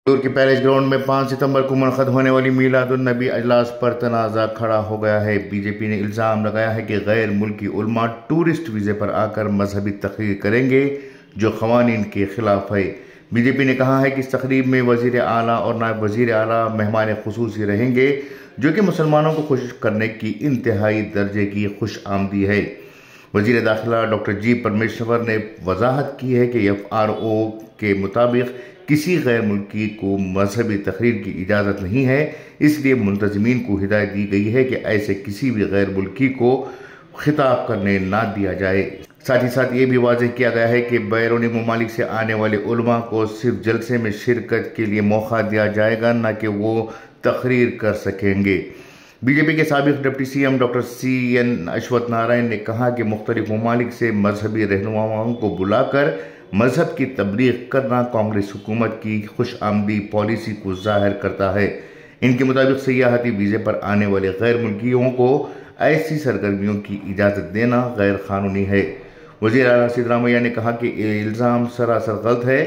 बेंगलुरु के palace ground में 5 सितंबर को मुनक़द होने वाली मीलादुन्नबी अजलास पर तनाज़ा खड़ा हो गया है। बीजेपी ने इल्ज़ाम लगाया है कि गैर मुल्की उलमा टूरिस्ट वीज़े पर आकर मजहबी तकरीर करेंगे जो क़वानीन के खिलाफ है। बीजेपी ने कहा है कि इस तकरीब में वज़ीर आला और नायब वज़ीर आला मेहमान खुसूसी रहेंगे जो कि मुसलमानों को खुश करने की इंतहाई दर्जे की खुश आमदी है। वज़ीर दाखिला डॉक्टर जी परमेश्वर ने वजाहत की है कि FRO के मुताबिक किसी गैर मुल्की को मजहबी तकरीर की इजाज़त नहीं है, इसलिए मुंतज़मीन को हिदायत दी गई है कि ऐसे किसी भी गैर मुल्की को खिताब करने ना दिया जाए। साथ ही साथ ये भी वाज़ेह किया गया है कि बैरूनी ममालिक से आने वाले उलमा को सिर्फ जलसे में शिरकत के लिए मौका दिया जाएगा, न कि वो तकरीर कर सकेंगे। बीजेपी के साबिक़ deputy CM doctor CN Ashwath Narayan ने कहा कि मुख्तलिफ ममालिक से मजहबी रहनुमाओं को बुलाकर मजहब की तबलीग करना कांग्रेस हुकूमत की खुश आमदी पॉलिसी को जाहिर करता है। इनके मुताबिक सयाहती वीज़े पर आने वाले गैर मुल्कियों को ऐसी सरगर्मियों की इजाज़त देना गैर कानूनी है। वज़ीर आला सिद्धरामैया ने कहा कि इल्ज़ाम सरासर गलत है,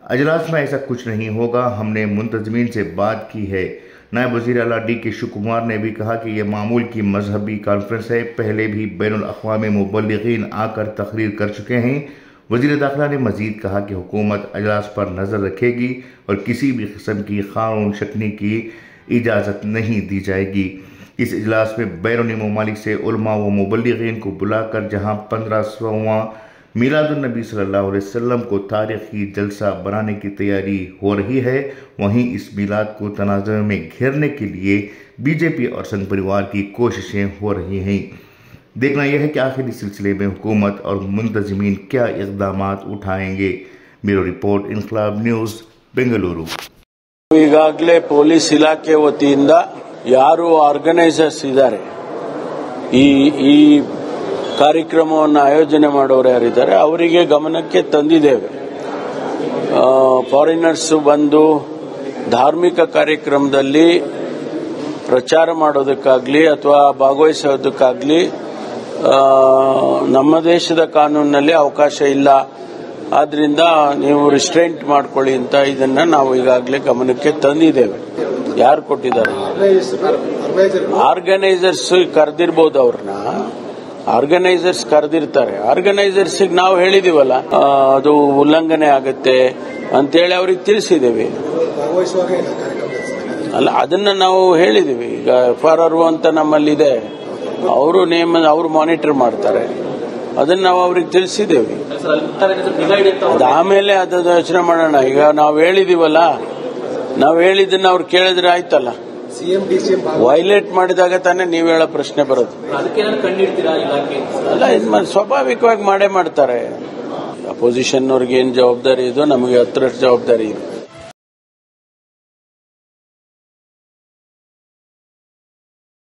अजलास में ऐसा कुछ नहीं होगा, हमने मुंतज़मीन से बात की है। नायब वज़ीर आला DK शिव कुमार ने भी कहा कि यह मामूल की मजहबी कॉन्फ्रेंस है, पहले भी बैनुल अक़वामी मुबल्लिगीन आकर तकरीर कर चुके हैं। वज़ीर दाखिला ने मज़ीद कहा कि हुकूमत अजलास पर नज़र रखेगी और किसी भी किस्म की क़ानून शकनी की इजाज़त नहीं दी जाएगी। इस इजलास में बैरूनी ममालिक से उलमा व मुबल्लिगीन को बुलाकर जहाँ 1500वां मीलादुन्नबी सल्लल्लाहु अलैहि वसल्लम को तारीख़ी जलसा बनाने की तैयारी हो रही है, वहीं इस मीलाद को तनाज़ुर में घेरने के लिए बीजेपी और संघ परिवार की कोशिशें हो रही हैं। देखना यह है कि आखिर इस सिलसिले में हुकूमत और मुंतज़मीन क्या इक़दामात उठाएंगे। Bureau report, Inquilab news, Bengaluru. ಈಗಾಗಲೇ ಪೊಲೀಸ್ ಇಲಾಖೆ ವತಿಯಿಂದ ಯಾರು ಆರ್ಗನೈಸರ್ಸ್ ಇದ್ದಾರೆ, ಈ ಕಾರ್ಯಕ್ರಮವನ್ನು ಆಯೋಜನೆ ಮಾಡೋರು ಯಾರಿದ್ದಾರೆ ಅವರಿಗೆ ಗಮನಕ್ಕೆ ತಂದಿದ್ದೇವೆ. ಫಾರಿನರ್ಸ್ ಬಂದು ಧಾರ್ಮಿಕ ಕಾರ್ಯಕ್ರಮದಲ್ಲಿ ಪ್ರಚಾರ ಮಾಡೋದಕ್ಕಾಗಲಿ ಅಥವಾ ಭಾಗವಹಿಸೋದಕ್ಕಾಗಲಿ ನಮ್ಮ ದೇಶದ ಕಾನೂನಿನಲ್ಲಿ ಅವಕಾಶ ಇಲ್ಲ. ಆದ್ರಿಂದ ನೀವು ರಿಸ್ಟ್ರೈಂಟ್ ಮಾಡ್ಕೊಳ್ಳಿ ಅಂತ ಇದನ್ನ ನಾವು ಈಗಾಗಲೇ ಗಮನಕ್ಕೆ ತಂದಿದ್ದೇವೆ. ಯಾರು ಕೊಟ್ಟಿದ್ದಾರೆ? ಆರ್ಗನೈಸರ್ಸ್ ಕರೆದಿರ್ಬೋದು, ಅವ್ರನ್ನ ಆರ್ಗನೈಸರ್ಸ್ ಕರೆದಿರ್ತಾರೆ. ಆರ್ಗನೈಸರ್ಸ್ ನಾವು ಹೇಳಿದೀವಲ್ಲ ಅದು ಉಲ್ಲಂಘನೆ ಆಗುತ್ತೆ ಅಂತೇಳಿ ಅವ್ರಿಗೆ ತಿಳಿಸಿದ್ದೇವೆ. ಅಲ್ಲ, ಅದನ್ನ ನಾವು ಹೇಳಿದೀವಿ. ಈಗ FRO ಅಂತ ನಮ್ಮಲ್ಲಿದೆ, ಅವರು ಮಾನಿಟರ್ ಮಾಡ್ತಾರೆ, ಅದನ್ನ ನಾವು ಅವ್ರಿಗೆ ತಿಳಿಸಿದ್ದೇವೆ. ಆಮೇಲೆ ಅದನ್ನು ಯೋಚನೆ ಮಾಡೋಣ. ಈಗ ನಾವು ಹೇಳಿದೀವಲ್ಲ, ನಾವು ಹೇಳಿದ್ದನ್ನ ಅವ್ರು ಕೇಳಿದ್ರೆ ಆಯ್ತಲ್ಲ. ವೈಲೇಟ್ ಮಾಡಿದಾಗ ತಾನೇ ನೀವು ಹೇಳೋ ಪ್ರಶ್ನೆ ಬರೋದು. ಅಲ್ಲ, ಸ್ವಾಭಾವಿಕವಾಗಿ ಮಾಡೇ ಮಾಡ್ತಾರೆ. ಅಪೋಸಿಷನ್ ಅವ್ರಿಗೆ ಏನ್ ಜವಾಬ್ದಾರಿ ಇದೋ ನಮಗೆ 10 ಜವಾಬ್ದಾರಿ ಇದೆ.